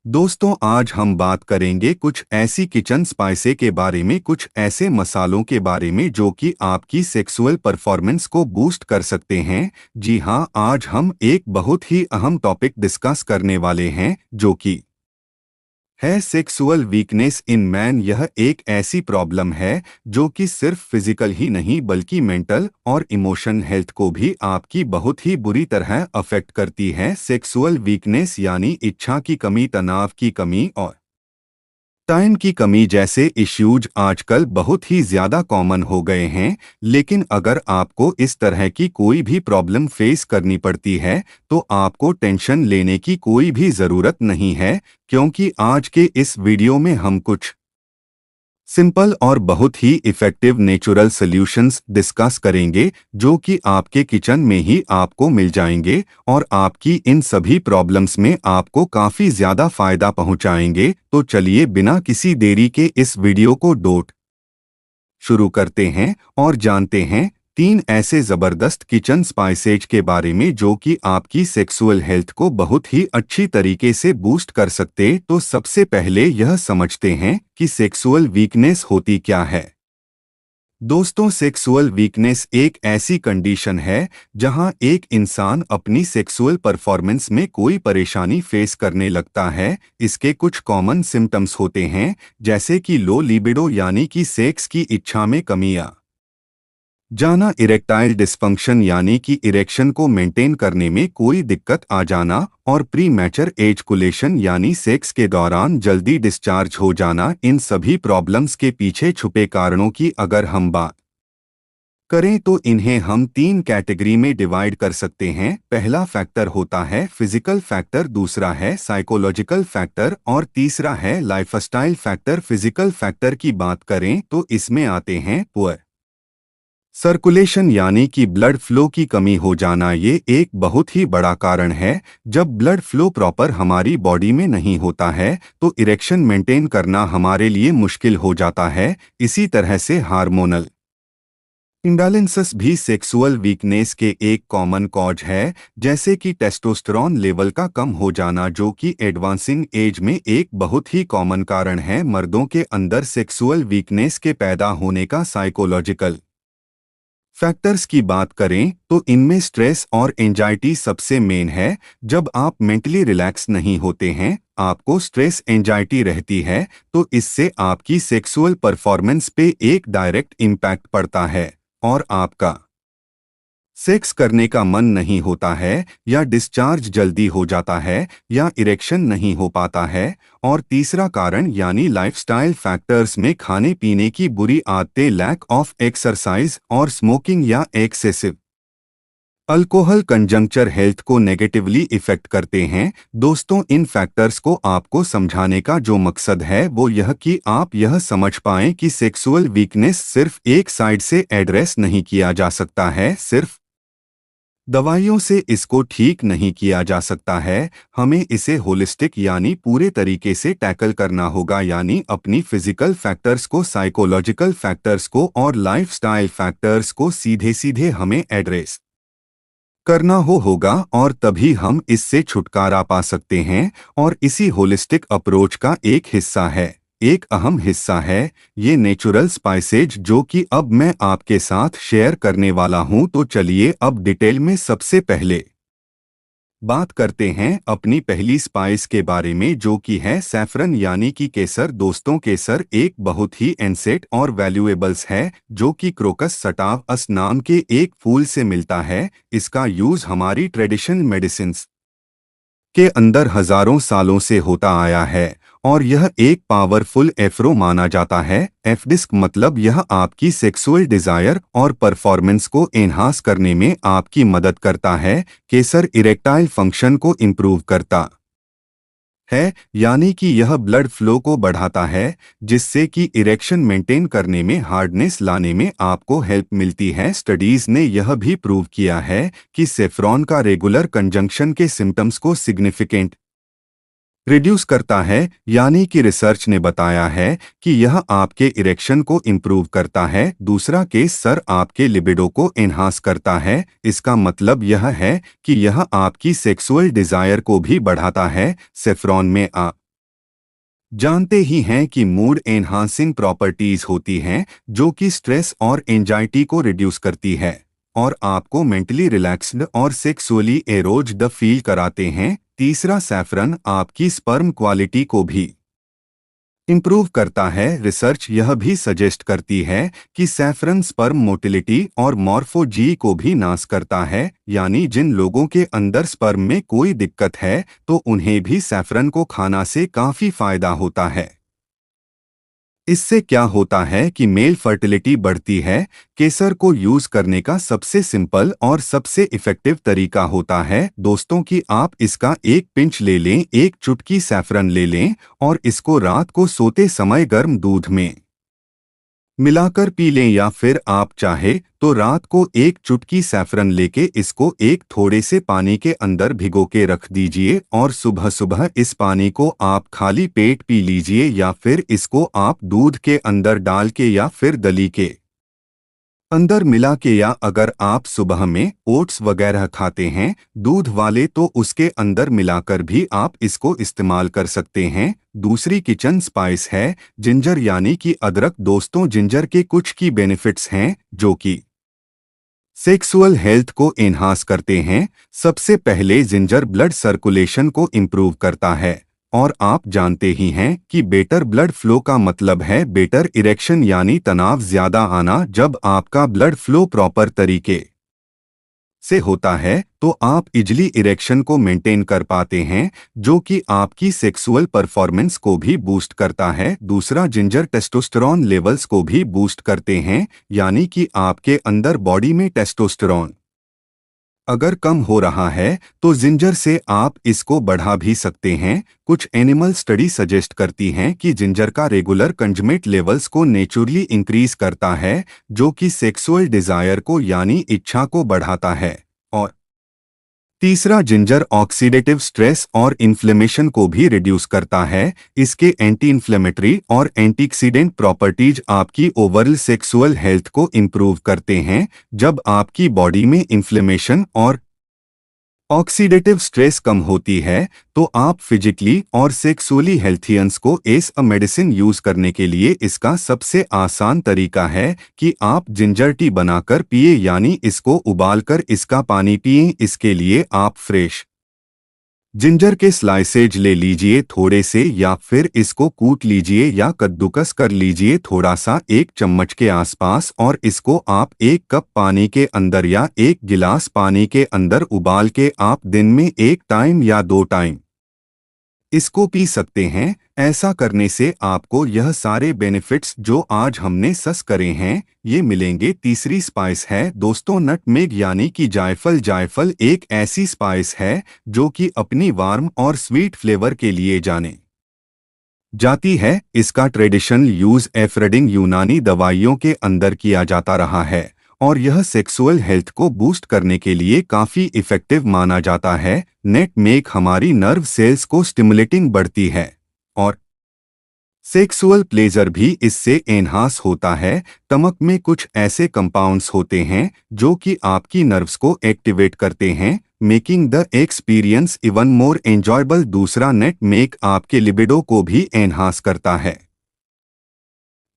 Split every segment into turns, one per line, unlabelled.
दोस्तों, आज हम बात करेंगे कुछ ऐसी किचन स्पाइसे के बारे में, कुछ ऐसे मसालों के बारे में जो कि आपकी सेक्सुअल परफॉर्मेंस को बूस्ट कर सकते हैं। जी हाँ, आज हम एक बहुत ही अहम टॉपिक डिस्कस करने वाले हैं जो कि है सेक्सुअल वीकनेस इन मैन। यह एक ऐसी प्रॉब्लम है जो कि सिर्फ फिजिकल ही नहीं बल्कि मेंटल और इमोशन हेल्थ को भी आपकी बहुत ही बुरी तरह अफेक्ट करती है। सेक्सुअल वीकनेस यानी इच्छा की कमी, तनाव की कमी और टाइम की कमी जैसे इश्यूज आजकल बहुत ही ज्यादा कॉमन हो गए हैं। लेकिन अगर आपको इस तरह की कोई भी प्रॉब्लम फेस करनी पड़ती है तो आपको टेंशन लेने की कोई भी जरूरत नहीं है, क्योंकि आज के इस वीडियो में हम कुछ सिंपल और बहुत ही इफ़ेक्टिव नेचुरल सॉल्यूशंस डिस्कस करेंगे जो कि आपके किचन में ही आपको मिल जाएंगे और आपकी इन सभी प्रॉब्लम्स में आपको काफ़ी ज़्यादा फ़ायदा पहुंचाएंगे। तो चलिए बिना किसी देरी के इस वीडियो को शुरू करते हैं और जानते हैं तीन ऐसे जबरदस्त किचन स्पाइसेज के बारे में जो कि आपकी सेक्सुअल हेल्थ को बहुत ही अच्छी तरीके से बूस्ट कर सकते। तो सबसे पहले यह समझते हैं कि सेक्सुअल वीकनेस होती क्या है। दोस्तों, सेक्सुअल वीकनेस एक ऐसी कंडीशन है जहां एक इंसान अपनी सेक्सुअल परफॉर्मेंस में कोई परेशानी फेस करने लगता है। इसके कुछ कॉमन सिम्टम्स होते हैं जैसे कि लो लिबिडो यानी कि सेक्स की इच्छा में कमी आ जाना, इरेक्टाइल डिस्फंक्शन यानी कि इरेक्शन को मेंटेन करने में कोई दिक्कत आ जाना और प्री मैचर एजकुलेशन यानी सेक्स के दौरान जल्दी डिस्चार्ज हो जाना। इन सभी प्रॉब्लम्स के पीछे छुपे कारणों की अगर हम बात करें तो इन्हें हम तीन कैटेगरी में डिवाइड कर सकते हैं। पहला फैक्टर होता है फिजिकल फैक्टर, दूसरा है साइकोलॉजिकल फैक्टर और तीसरा है लाइफस्टाइल फैक्टर। फिजिकल फैक्टर की बात करें तो इसमें आते हैं पुअर सर्कुलेशन यानी कि ब्लड फ्लो की कमी हो जाना। ये एक बहुत ही बड़ा कारण है। जब ब्लड फ्लो प्रॉपर हमारी बॉडी में नहीं होता है तो इरेक्शन मेंटेन करना हमारे लिए मुश्किल हो जाता है। इसी तरह से हार्मोनल इम्बैलेंसेस भी सेक्सुअल वीकनेस के एक कॉमन कॉज है, जैसे कि टेस्टोस्टेरोन लेवल का कम हो जाना जो कि एडवांसिंग एज में एक बहुत ही कॉमन कारण है। मर्दों के अंदर सेक्सुअल वीकनेस के पैदा होने का साइकोलॉजिकल फैक्टर्स की बात करें तो इनमें स्ट्रेस और एंजाइटी सबसे मेन है। जब आप मेंटली रिलैक्स नहीं होते हैं, आपको स्ट्रेस एंजाइटी रहती है, तो इससे आपकी सेक्सुअल परफॉर्मेंस पे एक डायरेक्ट इम्पैक्ट पड़ता है और आपका सेक्स करने का मन नहीं होता है या डिस्चार्ज जल्दी हो जाता है या इरेक्शन नहीं हो पाता है। और तीसरा कारण यानी लाइफस्टाइल फैक्टर्स में खाने पीने की बुरी आदतें, लैक ऑफ एक्सरसाइज और स्मोकिंग या एक्सेसिव अल्कोहल कंजंक्चर हेल्थ को नेगेटिवली इफेक्ट करते हैं। दोस्तों, इन फैक्टर्स को आपको समझाने का जो मकसद है वो यह कि आप यह समझ पाएं कि सेक्सुअल वीकनेस सिर्फ एक साइड से एड्रेस नहीं किया जा सकता है, सिर्फ दवाइयों से इसको ठीक नहीं किया जा सकता है। हमें इसे होलिस्टिक यानी पूरे तरीके से टैकल करना होगा, यानी अपनी फिजिकल फैक्टर्स को, साइकोलॉजिकल फैक्टर्स को और लाइफस्टाइल फैक्टर्स को सीधे सीधे हमें एड्रेस करना होगा और तभी हम इससे छुटकारा पा सकते हैं। और इसी होलिस्टिक अप्रोच का एक अहम हिस्सा है ये नेचुरल स्पाइसेज जो कि अब मैं आपके साथ शेयर करने वाला हूं। तो चलिए अब डिटेल में सबसे पहले बात करते हैं अपनी पहली स्पाइस के बारे में जो कि है सैफरन यानी कि केसर। दोस्तों, केसर एक बहुत ही एंसेट और वैल्यूएबल्स है जो कि क्रोकस सटावस नाम के एक फूल से मिलता है। इसका यूज हमारी ट्रेडिशनल मेडिसिन्स के अंदर हजारों सालों से होता आया है और यह एक पावरफुल एफ्रो माना जाता है। एफडिस्क मतलब यह आपकी सेक्सुअल डिजायर और परफॉर्मेंस को एनहांस करने में आपकी मदद करता है। केसर इरेक्टाइल फंक्शन को इम्प्रूव करता है, यानी कि यह ब्लड फ्लो को बढ़ाता है जिससे कि इरेक्शन मेंटेन करने में, हार्डनेस लाने में आपको हेल्प मिलती है। स्टडीज ने यह भी प्रूव किया है कि सेफ्रॉन का रेगुलर कंजंक्शन के सिम्टम्स को सिग्निफिकेंट रिड्यूस करता है, यानी कि रिसर्च ने बताया है कि यह आपके इरेक्शन को इम्प्रूव करता है। दूसरा केस सर आपके लिबिडो को एनहांस करता है। इसका मतलब यह है कि यह आपकी सेक्सुअल डिजायर को भी बढ़ाता है। सेफ्रॉन में जानते ही हैं कि मूड एनहांसिंग प्रॉपर्टीज होती हैं जो कि स्ट्रेस और एंजाइटी को रिड्यूस करती है और आपको मेंटली रिलैक्स्ड और सेक्सुअली एरोज्ड फील कराते हैं। तीसरा, सैफरन आपकी स्पर्म क्वालिटी को भी इम्प्रूव करता है। रिसर्च यह भी सजेस्ट करती है कि सैफरन स्पर्म मोटिलिटी और मॉर्फोजी को भी नाश करता है, यानी जिन लोगों के अंदर स्पर्म में कोई दिक्कत है तो उन्हें भी सैफरन को खाना से काफी फायदा होता है। इससे क्या होता है कि मेल फर्टिलिटी बढ़ती है। केसर को यूज करने का सबसे सिंपल और सबसे इफेक्टिव तरीका होता है दोस्तों कि आप इसका एक पिंच ले लें, एक चुटकी सैफरन ले लें और इसको रात को सोते समय गर्म दूध में मिलाकर पी लें, या फिर आप चाहे तो रात को एक चुटकी सैफरन लेके इसको एक थोड़े से पानी के अंदर भिगो के रख दीजिए और सुबह सुबह इस पानी को आप खाली पेट पी लीजिए, या फिर इसको आप दूध के अंदर डाल के या फिर दली के अंदर मिला के, या अगर आप सुबह में ओट्स वगैरह खाते हैं दूध वाले तो उसके अंदर मिलाकर भी आप इसको इस्तेमाल कर सकते हैं। दूसरी किचन स्पाइस है जिंजर यानी कि अदरक। दोस्तों, जिंजर के कुछ की बेनिफिट्स हैं जो कि सेक्सुअल हेल्थ को एनहांस करते हैं। सबसे पहले जिंजर ब्लड सर्कुलेशन को इम्प्रूव करता है और आप जानते ही हैं कि बेटर ब्लड फ्लो का मतलब है बेटर इरेक्शन, यानी तनाव ज्यादा आना। जब आपका ब्लड फ्लो प्रॉपर तरीके से होता है तो आप इजली इरेक्शन को मेंटेन कर पाते हैं, जो कि आपकी सेक्सुअल परफॉर्मेंस को भी बूस्ट करता है। दूसरा, जिंजर टेस्टोस्टेरॉन लेवल्स को भी बूस्ट करते हैं, यानी कि आपके अंदर बॉडी में टेस्टोस्टेरॉन अगर कम हो रहा है तो जिंजर से आप इसको बढ़ा भी सकते हैं। कुछ एनिमल स्टडी सजेस्ट करती हैं कि जिंजर का रेगुलर कंज्यूमेट लेवल्स को नेचुरली इंक्रीज करता है, जो कि सेक्सुअल डिजायर को यानी इच्छा को बढ़ाता है। और तीसरा, जिंजर ऑक्सीडेटिव स्ट्रेस और इन्फ्लेमेशन को भी रिड्यूस करता है। इसके एंटी इन्फ्लेमेटरी और एंटीऑक्सीडेंट प्रॉपर्टीज आपकी ओवरऑल सेक्सुअल हेल्थ को इम्प्रूव करते हैं। जब आपकी बॉडी में इन्फ्लेमेशन और ऑक्सीडेटिव स्ट्रेस कम होती है तो आप फिजिकली और सेक्सुअली हेल्थियंस को एज अ मेडिसिन यूज करने के लिए इसका सबसे आसान तरीका है कि आप जिंजर टी बनाकर पिए, यानी इसको उबालकर इसका पानी पिएं। इसके लिए आप फ्रेश जिंजर के स्लाइसेज ले लीजिए थोड़े से, या फिर इसको कूट लीजिए या कद्दूकस कर लीजिए थोड़ा सा, एक चम्मच के आसपास, और इसको आप एक कप पानी के अंदर या एक गिलास पानी के अंदर उबाल के आप दिन में एक टाइम या 2 टाइम इसको पी सकते हैं। ऐसा करने से आपको यह सारे बेनिफिट्स जो आज हमने सस करे हैं ये मिलेंगे। तीसरी स्पाइस है दोस्तों नटमेग यानी कि जायफल। जायफल एक ऐसी स्पाइस है जो कि अपनी वार्म और स्वीट फ्लेवर के लिए जाने जाती है। इसका ट्रेडिशनल यूज एफ्रेडिंग यूनानी दवाइयों के अंदर किया जाता रहा है और यह सेक्सुअल हेल्थ को बूस्ट करने के लिए काफी इफेक्टिव माना जाता है। नटमेग हमारी नर्व सेल्स को स्टिमुलेटिंग बढ़ती है और सेक्सुअल प्लेजर भी इससे एनहांस होता है। तमक में कुछ ऐसे कंपाउंड्स होते हैं जो कि आपकी नर्व्स को एक्टिवेट करते हैं, making the experience even more enjoyable. दूसरा, नटमेग आपके लिबिडो को भी एनहांस करता है।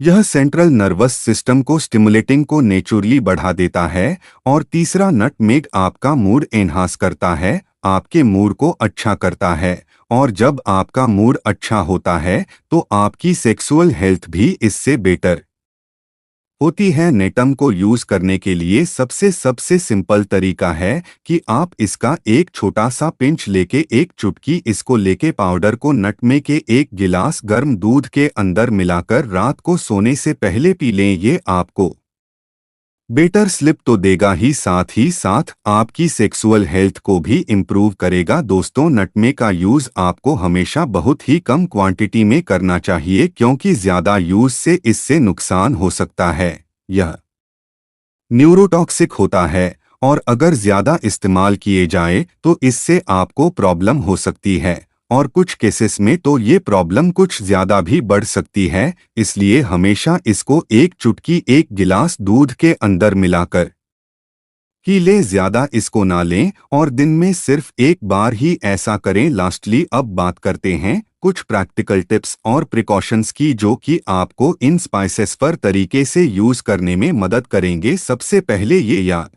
यह सेंट्रल नर्वस सिस्टम को स्टिमुलेटिंग को नेचुरली बढ़ा देता है। और तीसरा, नटमेग आपका मूड एनहांस करता है, आपके मूड को अच्छा करता है, और जब आपका मूड अच्छा होता है तो आपकी सेक्सुअल हेल्थ भी इससे बेटर होती है। नेटम को यूज करने के लिए सबसे सिंपल तरीका है कि आप इसका एक छोटा सा पिंच लेके एक चुटकी इसको लेके पाउडर को नटमेग के एक गिलास गर्म दूध के अंदर मिलाकर रात को सोने से पहले पी लें। ये आपको बेटर स्लिप तो देगा ही साथ आपकी सेक्सुअल हेल्थ को भी इम्प्रूव करेगा। दोस्तों, नटमेग का यूज आपको हमेशा बहुत ही कम क्वांटिटी में करना चाहिए क्योंकि ज्यादा यूज से इससे नुकसान हो सकता है। यह न्यूरोटॉक्सिक होता है और अगर ज्यादा इस्तेमाल किए जाए तो इससे आपको प्रॉब्लम हो सकती है और कुछ केसेस में तो ये प्रॉब्लम कुछ ज्यादा भी बढ़ सकती है। इसलिए हमेशा इसको एक चुटकी एक गिलास दूध के अंदर मिलाकर ही लें, ज्यादा इसको ना लें और दिन में सिर्फ एक बार ही ऐसा करें। लास्टली अब बात करते हैं कुछ प्रैक्टिकल टिप्स और प्रिकॉशंस की जो कि आपको इन स्पाइसेस पर तरीके से यूज करने में मदद करेंगे। सबसे पहले ये याद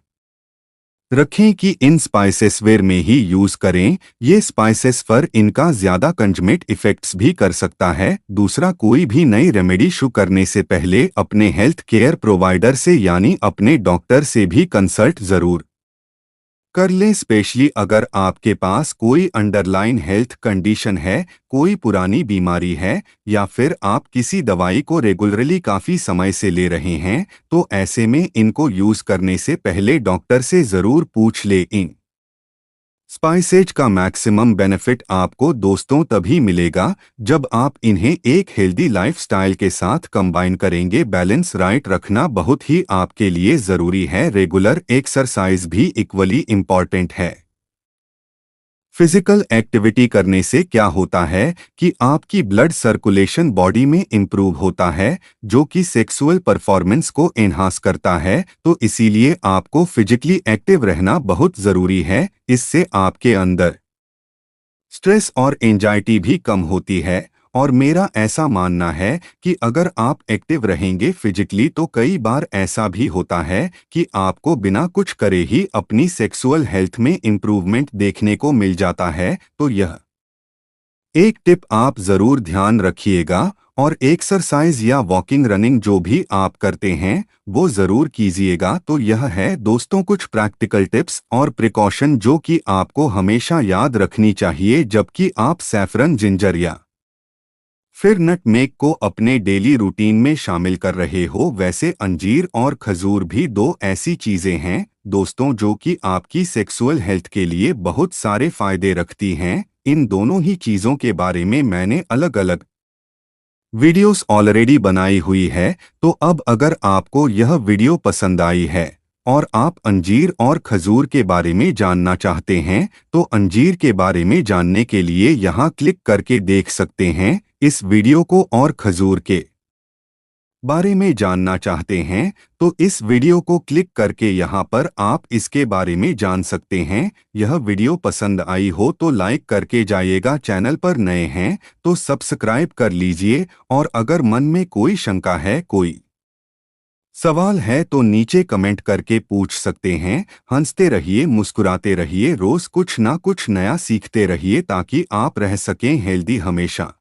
रखें कि इन स्पाइसेस वेयर में ही यूज करें। ये स्पाइसेस पर इनका ज्यादा कंजमेट इफेक्ट्स भी कर सकता है। दूसरा, कोई भी नई रेमेडी शुरू करने से पहले अपने हेल्थ केयर प्रोवाइडर से यानी अपने डॉक्टर से भी कंसल्ट जरूर कर लें, स्पेशली अगर आपके पास कोई अंडरलाइन हेल्थ कंडीशन है, कोई पुरानी बीमारी है या फिर आप किसी दवाई को रेगुलरली काफ़ी समय से ले रहे हैं, तो ऐसे में इनको यूज़ करने से पहले डॉक्टर से ज़रूर पूछ लें। इन स्पाइसेज का मैक्सिमम बेनिफिट आपको दोस्तों तभी मिलेगा जब आप इन्हें एक हेल्दी लाइफस्टाइल के साथ कंबाइन करेंगे। बैलेंस राइट रखना बहुत ही आपके लिए ज़रूरी है। रेगुलर एक्सरसाइज भी इक्वली इम्पॉर्टेंट है। फिजिकल एक्टिविटी करने से क्या होता है कि आपकी ब्लड सर्कुलेशन बॉडी में इंप्रूव होता है, जो कि सेक्सुअल परफॉर्मेंस को एनहांस करता है। तो इसीलिए आपको फिजिकली एक्टिव रहना बहुत ज़रूरी है। इससे आपके अंदर स्ट्रेस और एंजाइटी भी कम होती है। और मेरा ऐसा मानना है कि अगर आप एक्टिव रहेंगे फिजिकली तो कई बार ऐसा भी होता है कि आपको बिना कुछ करे ही अपनी सेक्सुअल हेल्थ में इम्प्रूवमेंट देखने को मिल जाता है। तो यह एक टिप आप ज़रूर ध्यान रखिएगा। और एक्सरसाइज या वॉकिंग रनिंग जो भी आप करते हैं वो ज़रूर कीजिएगा। तो यह है दोस्तों कुछ प्रैक्टिकल टिप्स और प्रिकॉशन जो कि आपको हमेशा याद रखनी चाहिए जबकि आप सैफरन, जिंजर या फिर नटमेग को अपने डेली रूटीन में शामिल कर रहे हो। वैसे अंजीर और खजूर भी दो ऐसी चीज़ें हैं दोस्तों जो कि आपकी सेक्सुअल हेल्थ के लिए बहुत सारे फायदे रखती हैं। इन दोनों ही चीज़ों के बारे में मैंने अलग अलग वीडियोस ऑलरेडी बनाई हुई है। तो अब अगर आपको यह वीडियो पसंद आई है और आप अंजीर और खजूर के बारे में जानना चाहते हैं तो अंजीर के बारे में जानने के लिए यहाँ क्लिक करके देख सकते हैं इस वीडियो को। और खजूर के बारे में जानना चाहते हैं तो इस वीडियो को क्लिक करके यहाँ पर आप इसके बारे में जान सकते हैं। यह वीडियो पसंद आई हो तो लाइक करके जाइएगा। चैनल पर नए हैं तो सब्सक्राइब कर लीजिए। और अगर मन में कोई शंका है, कोई सवाल है तो नीचे कमेंट करके पूछ सकते हैं। हंसते रहिए, मुस्कुराते रहिए, रोज कुछ ना कुछ नया सीखते रहिए ताकि आप रह सकें हेल्दी हमेशा।